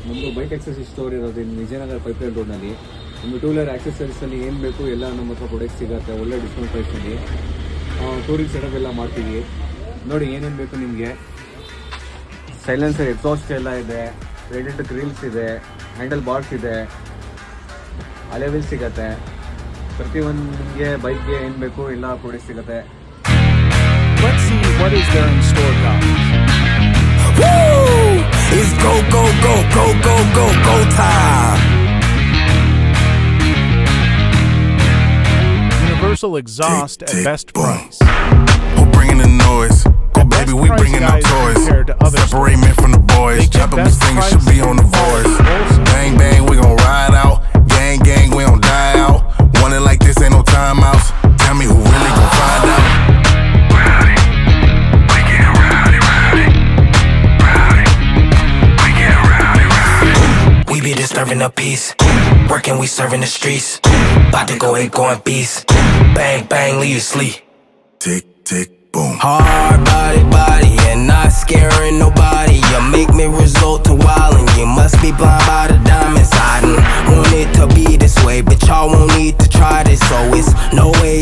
ನಮ್ಮದು bike accessory store ಇರೋದು ಇನ್ನು ವಿಜಯನಗರ ಪೈಪ್ಲೈನ್ ರೋಡ್ನಲ್ಲಿ. ನಿಮಗೆ ಟೂ ವೀಲರ್ ಆಕ್ಸೆಸರೀಸಲ್ಲಿ ಏನು ಬೇಕು ಎಲ್ಲ ನಮ್ಮ ಹತ್ರ ಪ್ರಾಡಕ್ಟ್ ಸಿಗುತ್ತೆ ಒಳ್ಳೆ ಡಿಸ್ಕೌಂಟ್ ಪ್ರೈಸಲ್ಲಿ. ಟೂರಿಂಗ್ ಸೆಟಪ್ ಎಲ್ಲ ಮಾಡ್ತೀವಿ. ನೋಡಿ ಏನೇನು ಬೇಕು ನಿಮಗೆ. ಸೈಲೆನ್ಸರ್ ಎಕ್ಸಾಸ್ಟ್ ಎಲ್ಲ ಇದೆ, ರೇಡಿಯೇಟರ್ ಗ್ರಿಲ್ಸ್ ಇದೆ, ಹ್ಯಾಂಡಲ್ ಬಾರ್ಸ್ ಇದೆ, ಅಲೆವಿಲ್ ಸಿಗುತ್ತೆ. ಪ್ರತಿಯೊಂದು ನಿಮಗೆ ಬೈಕ್ಗೆ ಏನು ಬೇಕು ಎಲ್ಲ ಪ್ರಾಡಕ್ಟ್ ಸಿಗುತ್ತೆ. Let's see what is there in store, guys. Woo! It's go, go, go, go, go, go, go time. Universal exhaust at best price. Who bringing the noise? Go Best baby, we price, bringing our guys, toys. compared to other Separate men from the boys. They get Chop up best the singing, price should be on the voice. also. Bang, bang, we gon' ride out. Gang, gang, we don't die out. Want it like this, ain't no timeouts. Tell me who really gon' find out. Rowdy, we get rowdy, rowdy. Rowdy, we get rowdy, rowdy. We be disturbing the peace. Working, we serving the streets. About to go ape, going beast. Bang, bang, leave you sleep. Tick, tick, boom. Hard body, and not scaring nobody. You make me resort to wildin'. You must be blind by the diamonds. I didn't want it to be this way, but y'all won't need to try this. So it's no way